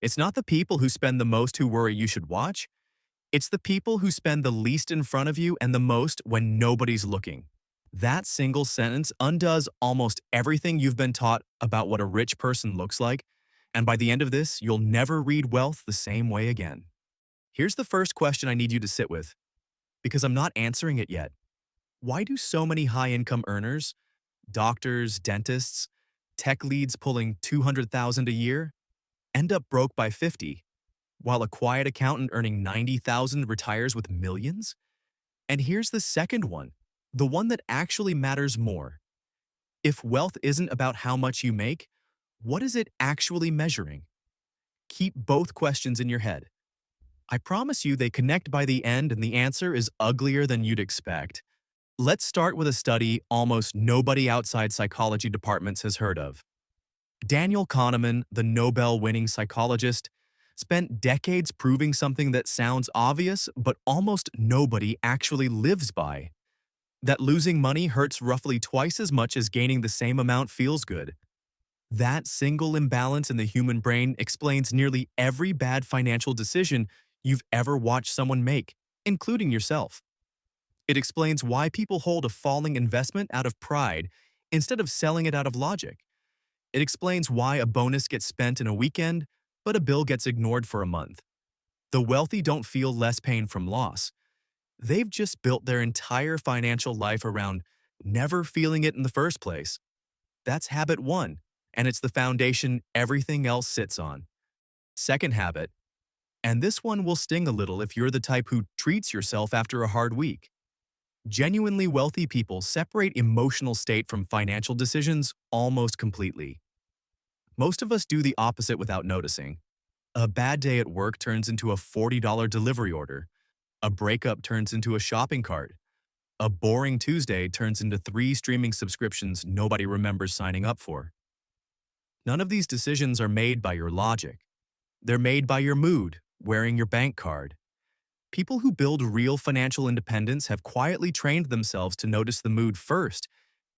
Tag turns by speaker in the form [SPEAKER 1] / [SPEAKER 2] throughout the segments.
[SPEAKER 1] It's not the people who spend the most who worry you should watch. It's the people who spend the least in front of you and the most when nobody's looking. That single sentence undoes almost everything you've been taught about what a rich person looks like, and by the end of this, you'll never read wealth the same way again. Here's the first question I need you to sit with, because I'm not answering it yet. Why do so many high-income earners, doctors, dentists, tech leads pulling 200,000 a year, end up broke by 50, while a quiet accountant earning 90,000 retires with millions? And here's the second one, the one that actually matters more. If wealth isn't about how much you make, what is it actually measuring? Keep both questions in your head. I promise you they connect by the end and the answer is uglier than you'd expect. Let's start with a study almost nobody outside psychology departments has heard of. Daniel Kahneman, the Nobel-winning psychologist, spent decades proving something that sounds obvious but almost nobody actually lives by. That losing money hurts roughly twice as much as gaining the same amount feels good. That single imbalance in the human brain explains nearly every bad financial decision you've ever watched someone make, including yourself. It explains why people hold a falling investment out of pride instead of selling it out of logic. It explains why a bonus gets spent in a weekend, but a bill gets ignored for a month. The wealthy don't feel less pain from loss. They've just built their entire financial life around never feeling it in the first place. That's habit one, and it's the foundation everything else sits on. Second habit, and this one will sting a little if you're the type who treats yourself after a hard week. Genuinely wealthy people separate emotional state from financial decisions almost completely. Most of us do the opposite without noticing. A bad day at work turns into a $40 delivery order. A breakup turns into a shopping cart. A boring Tuesday turns into 3 streaming subscriptions nobody remembers signing up for. None of these decisions are made by your logic. They're made by your mood, wearing your bank card. People who build real financial independence have quietly trained themselves to notice the mood first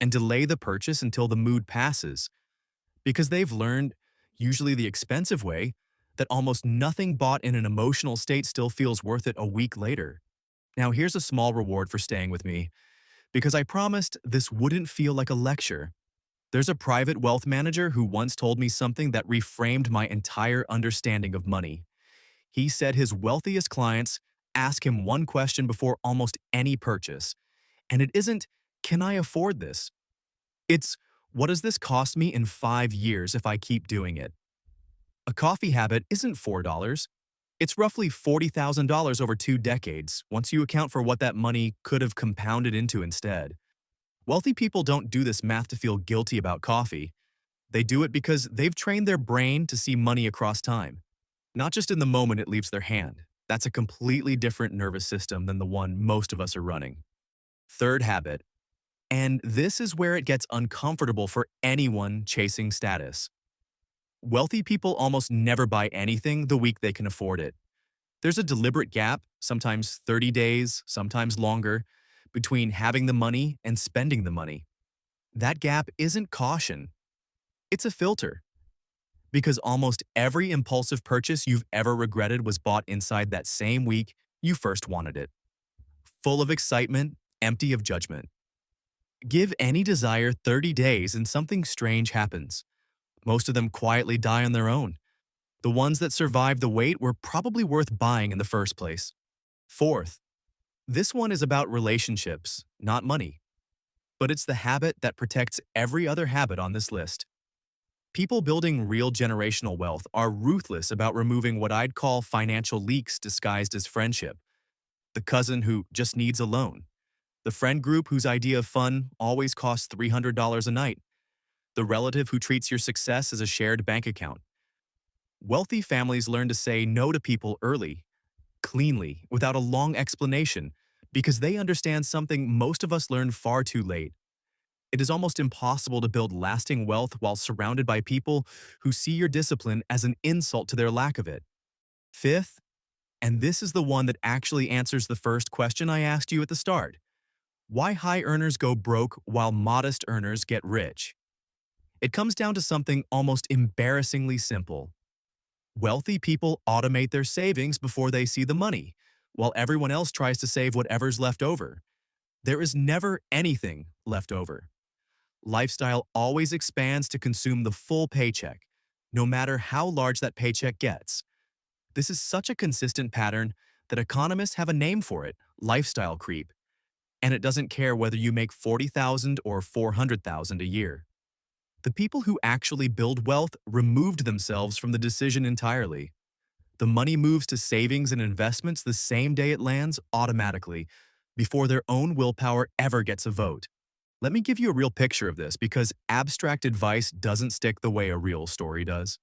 [SPEAKER 1] and delay the purchase until the mood passes, because they've learned, usually the expensive way, that almost nothing bought in an emotional state still feels worth it a week later. Now here's a small reward for staying with me, because I promised this wouldn't feel like a lecture. There's a private wealth manager who once told me something that reframed my entire understanding of money. He said his wealthiest clients ask him one question before almost any purchase, and it isn't, "Can I afford this?" It's, "What does this cost me in 5 years if I keep doing it?" A coffee habit isn't $4. It's roughly $40,000 over 2 decades, once you account for what that money could have compounded into instead. Wealthy people don't do this math to feel guilty about coffee. They do it because they've trained their brain to see money across time, not just in the moment it leaves their hand. That's a completely different nervous system than the one most of us are running. Third habit, and this is where it gets uncomfortable for anyone chasing status. Wealthy people almost never buy anything the week they can afford it. There's a deliberate gap, sometimes 30 days, sometimes longer, between having the money and spending the money. That gap isn't caution, it's a filter. Because almost every impulsive purchase you've ever regretted was bought inside that same week you first wanted it. Full of excitement, empty of judgment. Give any desire 30 days and something strange happens. Most of them quietly die on their own. The ones that survived the wait were probably worth buying in the first place. Fourth, this one is about relationships, not money. But it's the habit that protects every other habit on this list. People building real generational wealth are ruthless about removing what I'd call financial leaks disguised as friendship. The cousin who just needs a loan. The friend group whose idea of fun always costs $300 a night. The relative who treats your success as a shared bank account. Wealthy families learn to say no to people early, cleanly, without a long explanation, because they understand something most of us learn far too late. It is almost impossible to build lasting wealth while surrounded by people who see your discipline as an insult to their lack of it. Fifth, and this is the one that actually answers the first question I asked you at the start, why high earners go broke while modest earners get rich? It comes down to something almost embarrassingly simple. Wealthy people automate their savings before they see the money, while everyone else tries to save whatever's left over. There is never anything left over. Lifestyle always expands to consume the full paycheck, no matter how large that paycheck gets. This is such a consistent pattern that economists have a name for it: lifestyle creep. And it doesn't care whether you make 40,000 or 400,000 a year. The people who actually build wealth removed themselves from the decision entirely. The money moves to savings and investments the same day it lands automatically, before their own willpower ever gets a vote. Let me give you a real picture of this because abstract advice doesn't stick the way a real story does.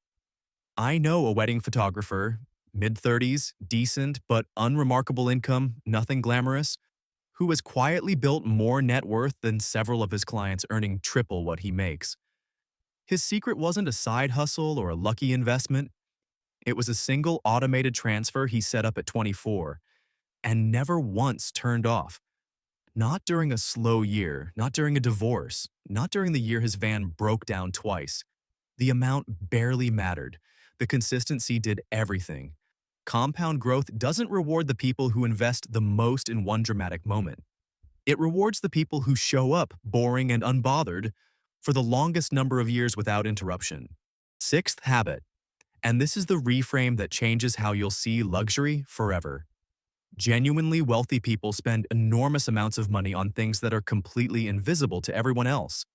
[SPEAKER 1] I know a wedding photographer, mid-30s, decent but unremarkable income, nothing glamorous, who has quietly built more net worth than several of his clients earning triple what he makes. His secret wasn't a side hustle or a lucky investment. It was a single automated transfer he set up at 24 and never once turned off. Not during a slow year, not during a divorce, not during the year his van broke down twice. The amount barely mattered. The consistency did everything. Compound growth doesn't reward the people who invest the most in one dramatic moment. It rewards the people who show up boring and unbothered for the longest number of years without interruption. Sixth habit, and this is the reframe that changes how you'll see luxury forever. Genuinely wealthy people spend enormous amounts of money on things that are completely invisible to everyone else.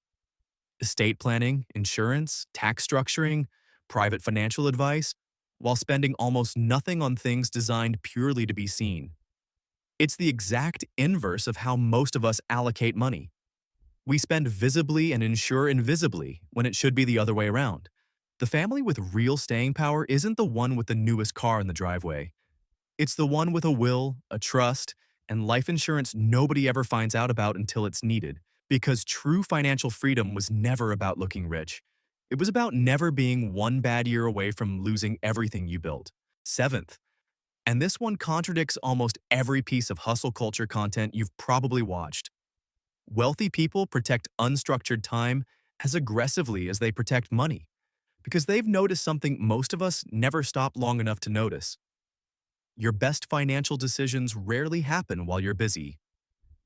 [SPEAKER 1] Estate planning, insurance, tax structuring, private financial advice, while spending almost nothing on things designed purely to be seen. It's the exact inverse of how most of us allocate money. We spend visibly and insure invisibly when it should be the other way around. The family with real staying power isn't the one with the newest car in the driveway. It's the one with a will, a trust, and life insurance nobody ever finds out about until it's needed, because true financial freedom was never about looking rich. It was about never being one bad year away from losing everything you built. Seventh, and this one contradicts almost every piece of hustle culture content you've probably watched. Wealthy people protect unstructured time as aggressively as they protect money, because they've noticed something most of us never stop long enough to notice. Your best financial decisions rarely happen while you're busy.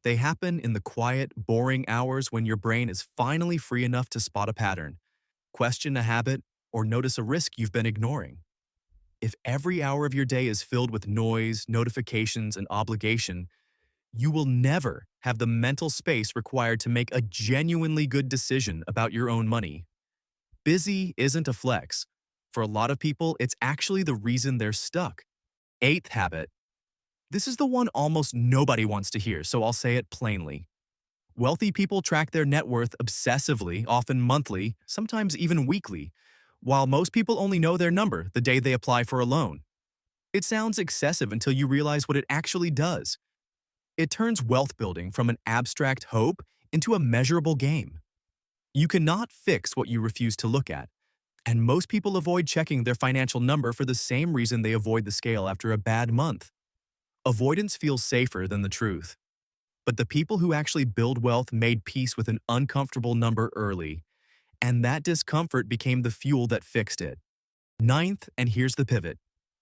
[SPEAKER 1] They happen in the quiet, boring hours when your brain is finally free enough to spot a pattern, question a habit, or notice a risk you've been ignoring. If every hour of your day is filled with noise, notifications, and obligation, you will never have the mental space required to make a genuinely good decision about your own money. Busy isn't a flex. For a lot of people, it's actually the reason they're stuck. Eighth habit. This is the one almost nobody wants to hear, so I'll say it plainly. Wealthy people track their net worth obsessively, often monthly, sometimes even weekly, while most people only know their number the day they apply for a loan. It sounds excessive until you realize what it actually does. It turns wealth building from an abstract hope into a measurable game. You cannot fix what you refuse to look at, and most people avoid checking their financial number for the same reason they avoid the scale after a bad month. Avoidance feels safer than the truth. But the people who actually build wealth made peace with an uncomfortable number early, and that discomfort became the fuel that fixed it. Ninth, and here's the pivot,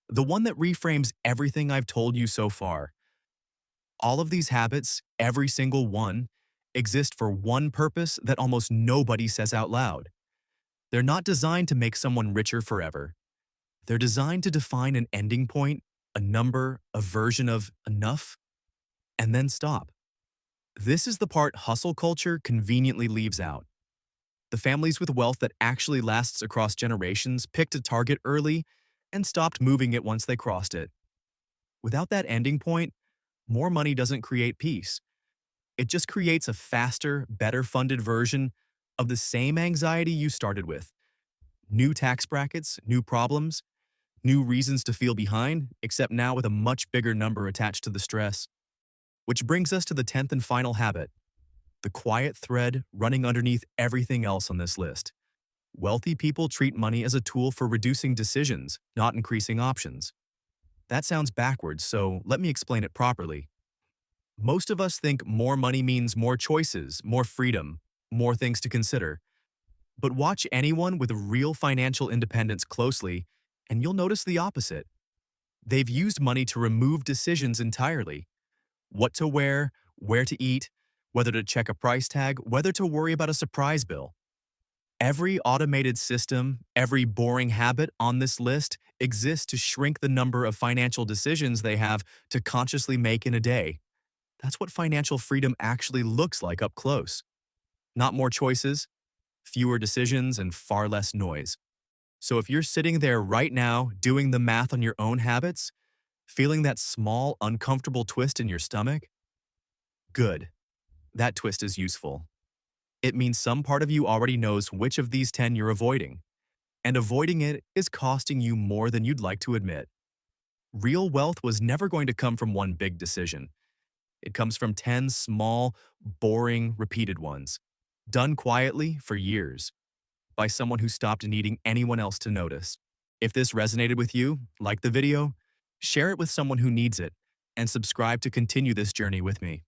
[SPEAKER 1] the one that reframes everything I've told you so far. All of these habits, every single one, exist for one purpose that almost nobody says out loud. They're not designed to make someone richer forever. They're designed to define an ending point, a number, a version of enough, and then stop. This is the part hustle culture conveniently leaves out. The families with wealth that actually lasts across generations picked a target early and stopped moving it once they crossed it. Without that ending point, more money doesn't create peace. It just creates a faster, better funded version of the same anxiety you started with. New tax brackets, new problems, new reasons to feel behind, except now with a much bigger number attached to the stress. Which brings us to the 10th and final habit, the quiet thread running underneath everything else on this list. Wealthy people treat money as a tool for reducing decisions, not increasing options. That sounds backwards, so let me explain it properly. Most of us think more money means more choices, more freedom, more things to consider. But watch anyone with real financial independence closely, And you'll notice the opposite. They've used money to remove decisions entirely. What to wear, where to eat, whether to check a price tag, whether to worry about a surprise bill. Every automated system, every boring habit on this list exists to shrink the number of financial decisions they have to consciously make in a day. That's what financial freedom actually looks like up close. Not more choices, fewer decisions, and far less noise. So if you're sitting there right now doing the math on your own habits, feeling that small, uncomfortable twist in your stomach, good. That twist is useful. It means some part of you already knows which of these 10 you're avoiding, and avoiding it is costing you more than you'd like to admit. Real wealth was never going to come from one big decision. It comes from 10 small, boring, repeated ones, done quietly for years, by someone who stopped needing anyone else to notice. If this resonated with you, like the video, share it with someone who needs it, and subscribe to continue this journey with me.